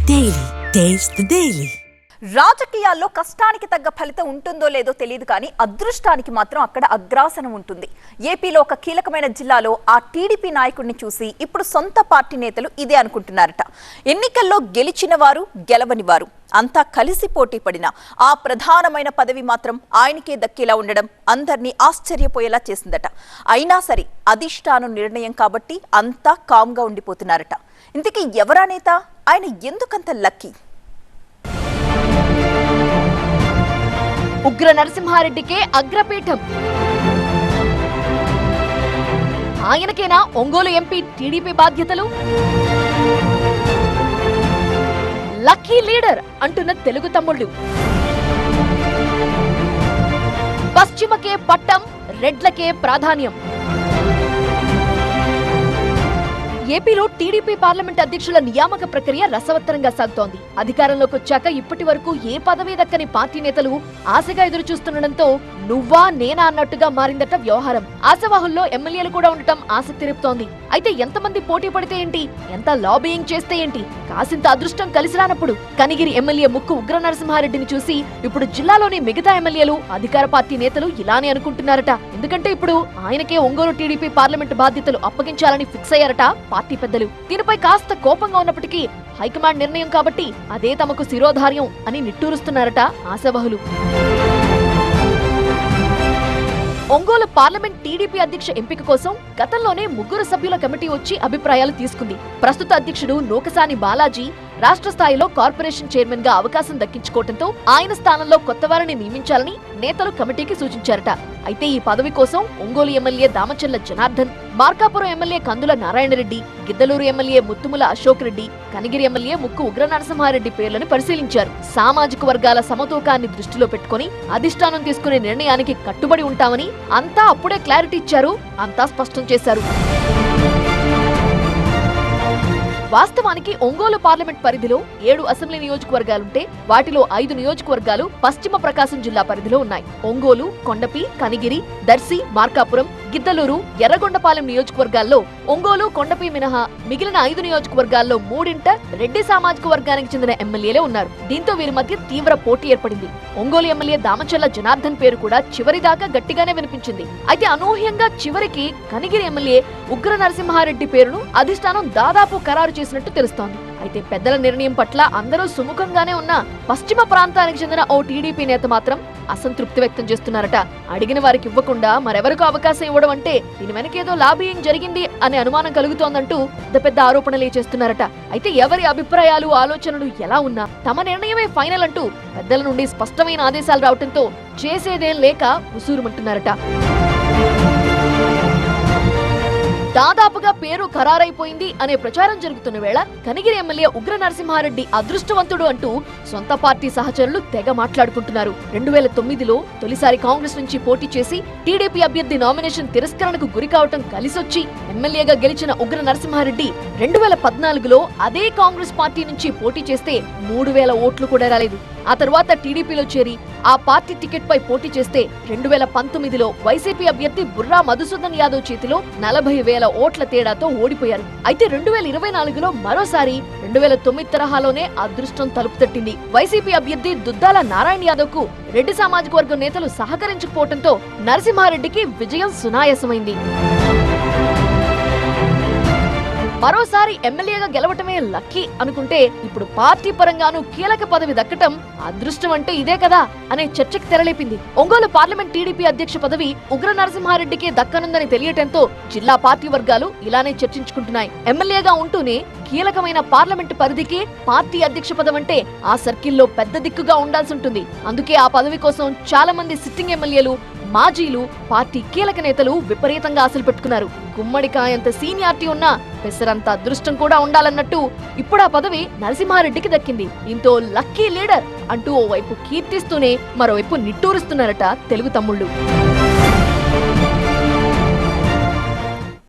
Daily taste the daily. రాజకీయాల్లో కష్టానికి తగ్గ ఫలితం ఉంటుందో లేదో తెలియదు కానీ అదృష్టానికి మాత్రం అక్కడ అగ్రాసనం ఉంటుంది. ఏపీలో ఒక కీలకమైన జిల్లాలో ఆ టీడీపీ నాయకుడిని చూసి ఇప్పుడు సొంత పార్టీ నేతలు ఇదే అనుకుంటున్నారట. ఎన్నికల్లో గెలిచిన వారు గెలవని వారు అంతా కలిసి పోటీ పడిన ఆ ప్రధానమైన పదవి మాత్రం ఆయనకే దక్కేలా ఉండడం అందరినీ ఆశ్చర్యపోయేలా చేసిందట. అయినా సరే అధిష్టానం నిర్ణయం కాబట్టి అంతా కామ్గా ఉండిపోతున్నారట. ఇంతకీ ఎవరా నేత? ఆయన ఎందుకంత లక్కీ? ఉగ్ర నరసింహారెడ్డికే అగ్రపీఠం. ఆయనకేనా ఒంగోలు ఎంపీ టీడీపీ బాధ్యతలు? లక్కీ లీడర్ అంటున్న తెలుగు తమ్ముళ్ళు. పశ్చిమకే పట్టం, రెడ్లకే ప్రాధాన్యం. ఏపీలో టీడీపీ పార్లమెంట్ అధ్యక్షుల నియామక ప్రక్రియ రసవత్తరంగా సాగుతోంది. అధికారంలోకి వచ్చాక ఇప్పటి వరకు ఏ పదవి దక్కని పార్టీ నేతలు ఆశగా ఎదురు చూస్తుండటంతో నువ్వా నేనా అన్నట్టుగా మారిందట వ్యవహారం. ఆశావాహుల్లో ఎమ్మెల్యేలు కూడా ఉండటం ఆసక్తి రేపుతోంది. అయితే ఎంతమంది పోటీ పడితే ఏంటి, ఎంత లాబియింగ్ చేస్తే ఏంటి, కాసింత అదృష్టం కలిసి రానప్పుడు కనిగిరి ఎమ్మెల్యే ముక్కు ఉగ్ర నరసింహారెడ్డిని చూసి ఇప్పుడు జిల్లాలోని మిగతా ఎమ్మెల్యేలు, అధికార పార్టీ నేతలు ఇలానే అనుకుంటున్నారట. ఎందుకంటే ఇప్పుడు ఆయనకే ఒంగోలు టీడీపీ పార్లమెంటు బాధ్యతలు అప్పగించాలని ఫిక్స్ అయ్యారట పార్టీ పెద్దలు. దీనిపై కాస్త కోపంగా ఉన్నప్పటికీ హైకమాండ్ నిర్ణయం కాబట్టి అదే తమకు శిరోధార్యం అని నిట్టూరుస్తున్నారట ఆశావహులు. ఒంగోలు పార్లమెంట్ టీడీపీ అధ్యక్ష ఎంపిక కోసం గతంలోనే 3 సభ్యుల కమిటీ వచ్చి అభిప్రాయాలు తీసుకుంది. ప్రస్తుత అధ్యక్షుడు నూకసాని బాలాజీ రాష్ట్ర స్థాయిలో కార్పొరేషన్ చైర్మన్ గా అవకాశం దక్కించుకోవడంతో ఆయన స్థానంలో కొత్త వారిని నియమించాలని నేతలు కమిటీకి సూచించారట. అయితే ఈ పదవి కోసం ఒంగోలు ఎమ్మెల్యే దామచర్ల జనార్దన్, మార్కాపురం ఎమ్మెల్యే కందుల నారాయణరెడ్డి, గిద్దలూరు ఎమ్మెల్యే ముత్తుముల అశోక్ రెడ్డి, కనిగిరి ఎమ్మెల్యే ముక్కు ఉగ్ర నరసింహారెడ్డి పేర్లను పరిశీలించారు. సామాజిక వర్గాల సమతూకాన్ని దృష్టిలో పెట్టుకుని అధిష్టానం తీసుకునే నిర్ణయానికి కట్టుబడి ఉంటామని అంతా అప్పుడే క్లారిటీ ఇచ్చారు, అంతా స్పష్టం చేశారు. వాస్తవానికి ఒంగోలు పార్లమెంట్ పరిధిలో 7 అసెంబ్లీ నియోజకవర్గాలుంటే వాటిలో 5 నియోజకవర్గాలు పశ్చిమ ప్రకాశం జిల్లా పరిధిలో ఉన్నాయి. ఒంగోలు, కొండపి, కనిగిరి, దర్శి, మార్కాపురం, గిద్దలూరు, ఎర్రగొండపాలెం నియోజకవర్గాల్లో ఒంగోలు, కొండపి మినహా మిగిలిన 5 నియోజకవర్గాల్లో 3 రెడ్డి సామాజిక వర్గానికి చెందిన ఎమ్మెల్యేలే ఉన్నారు. దీంతో వీరి మధ్య తీవ్ర పోటీ ఏర్పడింది. ఒంగోలు ఎమ్మెల్యే దామచర్ల జనార్దన్ పేరు కూడా చివరిదాకా గట్టిగానే వినిపించింది. అయితే అనూహ్యంగా చివరికి కనిగిరి ఎమ్మెల్యే ఉగ్ర నరసింహారెడ్డి పేరును అధిష్టానం దాదాపు ఖరారు చేసినట్టు తెలుస్తోంది. అయితే పెద్దల నిర్ణయం పట్ల అందరూ సుముఖంగానే ఉన్న పశ్చిమ ప్రాంతానికి చెందిన ఓ టీడీపీ నేత మాత్రం అసంతృప్తి వ్యక్తం చేస్తున్నారట. అడిగిన వారికి ఇవ్వకుండా మరెవరికి అవకాశం ఇవ్వడం అంటే దీని వెనకేదో లాబియింగ్ జరిగింది అనే అనుమానం కలుగుతోందంటూ పెద్ద ఆరోపణలే చేస్తున్నారట. అయితే ఎవరి అభిప్రాయాలు, ఆలోచనలు ఎలా ఉన్నా తమ నిర్ణయమే ఫైనల్ అంటూ పెద్దల నుండి స్పష్టమైన ఆదేశాలు రావడంతో చేసేదేం లేక ఉసూరుమంటున్నారట. దాదాపుగా పేరు ఖరారైపోయింది అనే ప్రచారం జరుగుతున్న వేళ కనిగిరి ఎమ్మెల్యే ఉగ్ర నరసింహారెడ్డి అదృష్టవంతుడు అంటూ సొంత పార్టీ సహచరులు తెగ మాట్లాడుకుంటున్నారు. 2009లో తొలిసారి కాంగ్రెస్ నుంచి పోటీ చేసి టీడీపీ అభ్యర్థి నామినేషన్ తిరస్కరణకు గురి కావటం కలిసొచ్చి ఎమ్మెల్యేగా గెలిచిన ఉగ్ర నరసింహారెడ్డి 2014లో అదే కాంగ్రెస్ పార్టీ నుంచి పోటీ చేస్తే 3000 ఓట్లు కూడా రాలేదు. ఆ తర్వాత టీడీపీలో చేరి ఆ పార్టీ టికెట్ పై పోటీ చేస్తే 2019లో వైసీపీ అభ్యర్థి బుర్రా మధుసూదన్ యాదవ్ చేతిలో 40,000 ఓట్ల తేడాతో ఓడిపోయారు. అయితే 2024లో మరోసారి 2009 తరహాలోనే అదృష్టం తలుపు తట్టింది. వైసీపీ అభ్యర్థి దుద్దాల నారాయణ యాదవ్ కు రెడ్డి సామాజిక వర్గం నేతలు సహకరించకపోవడంతో నరసింహారెడ్డికి విజయం సునాయాసమైంది. మరోసారి ఎమ్మెల్యేగా గెలవటమే లక్కీ అనుకుంటే ఇప్పుడు పార్టీ పరంగానూ కీలక పదవి దక్కటం అదృష్టం అంటే ఇదే కదా అనే చర్చకు తెరలేపింది. ఒంగోలు పార్లమెంట్ టీడీపీ అధ్యక్ష పదవి ఉగ్ర నరసింహారెడ్డికే దక్కనుందని తెలియటంతో జిల్లా పార్టీ వర్గాలు ఇలానే చర్చించుకుంటున్నాయి. ఎమ్మెల్యేగా ఉంటూనే కీలకమైన పార్లమెంటు పరిధికే పార్టీ అధ్యక్ష పదవంటే ఆ సర్కిల్లో పెద్ద దిక్కుగా ఉండాల్సి ఉంటుంది. అందుకే ఆ పదవి కోసం చాలా మంది సిట్టింగ్ ఎమ్మెల్యేలు, మాజీలు, పార్టీ కీలక నేతలు విపరీతంగా ఆశలు పెట్టుకున్నారు. గుమ్మడికాయంత సీనియారిటీ ఉన్నా పెసరంత అదృష్టం కూడా ఉండాలన్నట్టు ఇప్పుడు ఆ పదవి నరసింహారెడ్డికి దక్కింది. దీంతో లక్కీ లీడర్ అంటూ ఓవైపు కీర్తిస్తూనే మరోవైపు నిట్టూరుస్తున్నారట తెలుగు తమ్ముళ్ళు.